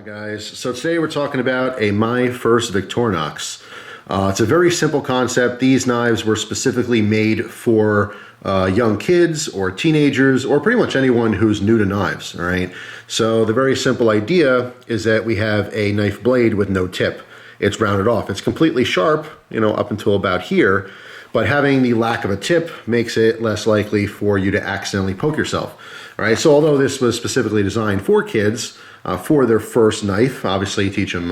on, guys? So today we're talking about a My First Victorinox. It's a very simple concept. These knives were specifically made for young kids or teenagers or pretty much anyone who's new to knives, all right? So the very simple idea is that we have a knife blade with no tip. It's rounded off. It's completely sharp, you know, up until about here, but having the lack of a tip makes it less likely for you to accidentally poke yourself. All right, so although this was specifically designed for kids, for their first knife, obviously teach them,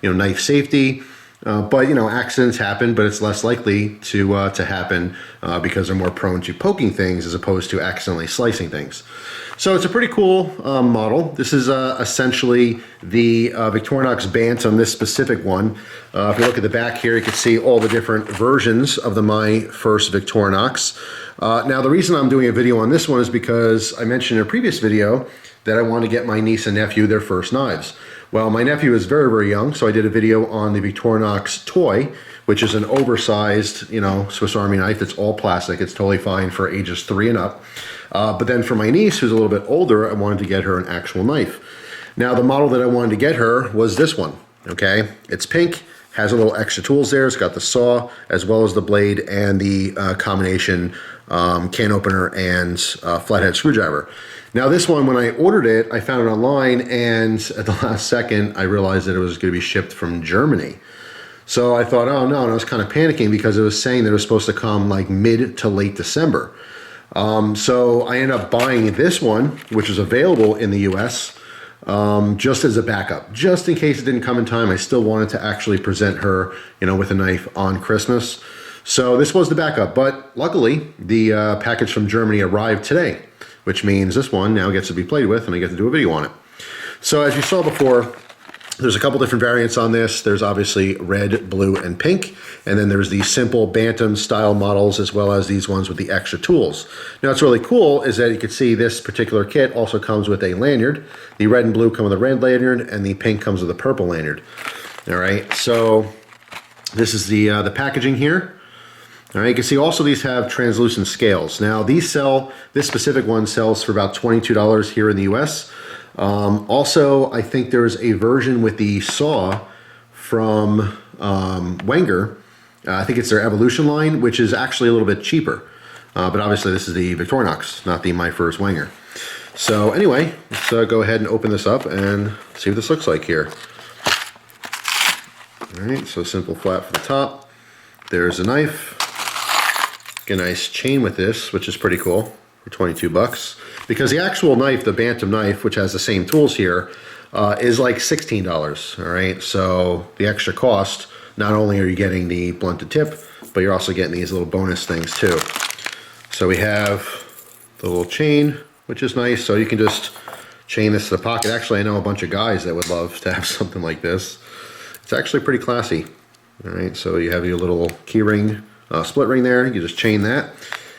knife safety, but accidents happen, but it's less likely to happen because they're more prone to poking things as opposed to accidentally slicing things. So it's a pretty cool model. This is essentially the Victorinox Bantam, this specific one. If you look at the back here, you can see all the different versions of the My First Victorinox. Now, the reason I'm doing a video on this one is because I mentioned in a previous video that I want to get my niece and nephew their first knives. Well, my nephew is very, very young, so I did a video on the Victorinox Toy, which is an oversized, Swiss Army knife. It's all plastic. It's totally fine for ages 3 and up. But then for my niece, who's a little bit older, I wanted to get her an actual knife. Now, the model that I wanted to get her was this one, okay? It's pink, has a little extra tools there. It's got the saw, as well as the blade and the combination can opener and flathead screwdriver. Now this one, when I ordered it, I found it online, and at the last second, I realized that it was going to be shipped from Germany. So I thought, oh no, and I was kind of panicking because it was saying that it was supposed to come like mid to late December. So I ended up buying this one, which is available in the US, just as a backup. Just in case it didn't come in time, I still wanted to actually present her, with a knife on Christmas. So this was the backup, but luckily the package from Germany arrived today, which means this one now gets to be played with and I get to do a video on it. So as you saw before, there's a couple different variants on this. There's obviously red, blue, and pink. And then there's the simple Bantam style models, as well as these ones with the extra tools. Now what's really cool is that you can see this particular kit also comes with a lanyard. The red and blue come with a red lanyard, and the pink comes with a purple lanyard. All right, so this is the packaging here. All right, you can see also these have translucent scales. Now this specific one sells for about $22 here in the US. Also, I think there's a version with the saw from Wenger. I think it's their Evolution line, which is actually a little bit cheaper. But obviously this is the Victorinox, not the My First Wenger. So anyway, let's go ahead and open this up and see what this looks like here. All right, so simple flat for the top. There's a knife. Get a nice chain with this, which is pretty cool, for 22 bucks. Because the actual knife, the Bantam knife, which has the same tools here, is like $16, all right? So the extra cost, not only are you getting the blunted tip, but you're also getting these little bonus things too. So we have the little chain, which is nice. So you can just chain this to the pocket. Actually, I know a bunch of guys that would love to have something like this. It's actually pretty classy, all right? So you have your little key ring, split ring there. You just chain that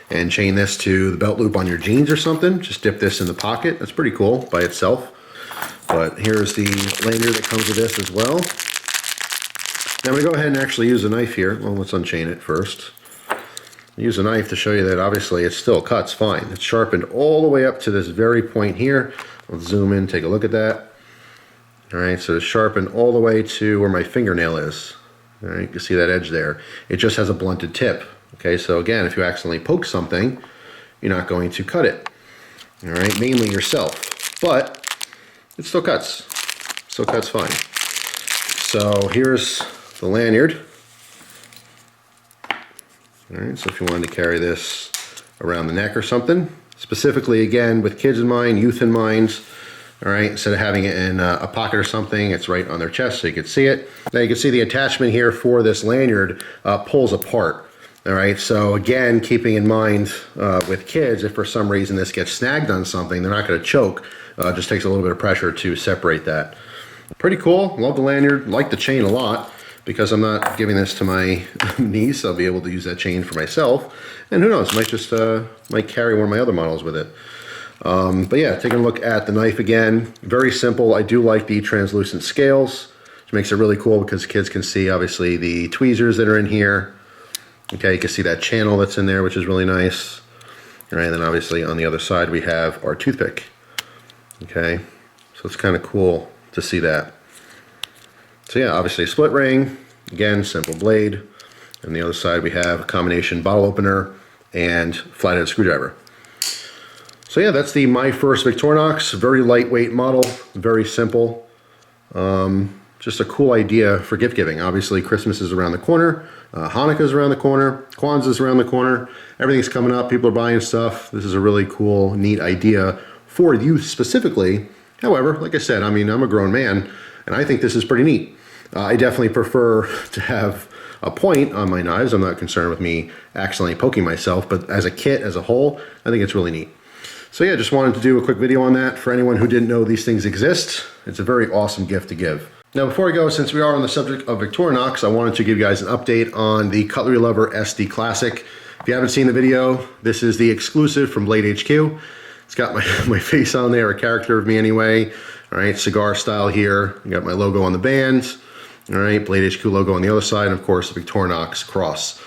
and chain this to the belt loop on your jeans or something. Just dip this in the pocket. That's pretty cool by itself. But here's the lanyard that comes with this as well. Now I'm going to go ahead and actually use a knife here. Well, let's unchain it first. Use a knife to show you that obviously it still cuts fine. It's sharpened all the way up to this very point here. Let's zoom in, take a look at that. All right, so it's sharpened all the way to where my fingernail is. All right, you can see that edge there. It just has a blunted tip. Okay, so again, if you accidentally poke something, you're not going to cut it. All right, mainly yourself, but it still cuts. Still cuts fine. So here's the lanyard. All right, so if you wanted to carry this around the neck or something, specifically again with kids in mind, youth in mind. All right, instead of having it in a pocket or something, it's right on their chest so you can see it. Now you can see the attachment here for this lanyard pulls apart. All right, so again, keeping in mind with kids, if for some reason this gets snagged on something, they're not going to choke. It just takes a little bit of pressure to separate that. Pretty cool. Love the lanyard. Like the chain a lot. Because I'm not giving this to my niece, I'll be able to use that chain for myself. And who knows, might carry one of my other models with it. But yeah, taking a look at the knife again, very simple. I do like the translucent scales, which makes it really cool because kids can see obviously the tweezers that are in here. Okay, you can see that channel that's in there, which is really nice. All right, and then obviously on the other side we have our toothpick. Okay, so it's kind of cool to see that. So yeah, obviously a split ring, again, simple blade. And the other side we have a combination bottle opener and flathead screwdriver. So yeah, that's the My First Victorinox, very lightweight model, very simple. Just a cool idea for gift giving. Obviously Christmas is around the corner, Hanukkah's around the corner, Kwanzaa's around the corner, everything's coming up, people are buying stuff. This is a really cool, neat idea for youth specifically. However, like I said, I mean, I'm a grown man and I think this is pretty neat. I definitely prefer to have a point on my knives. I'm not concerned with me accidentally poking myself, but as a kit, as a whole, I think it's really neat. So yeah, just wanted to do a quick video on that for anyone who didn't know these things exist. It's a very awesome gift to give. Now before we go, since we are on the subject of Victorinox, I wanted to give you guys an update on the Cutlerylover SD Classic. If you haven't seen the video, this is the exclusive from BladeHQ. It's got my face on there, a character of me anyway. All right, cigar style here. I got my logo on the band. All right, BladeHQ logo on the other side, and of course the Victorinox cross.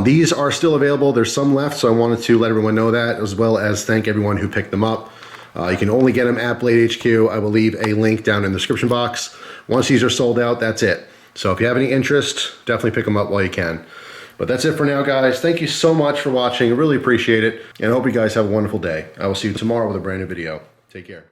These are still available. There's some left, so I wanted to let everyone know that, as well as thank everyone who picked them up. You can only get them at BladeHQ. I will leave a link down in the description box. Once these are sold out, that's it. So if you have any interest, definitely pick them up while you can. But that's it for now, guys. Thank you so much for watching. I really appreciate it, and I hope you guys have a wonderful day. I will see you tomorrow with a brand new video. Take care.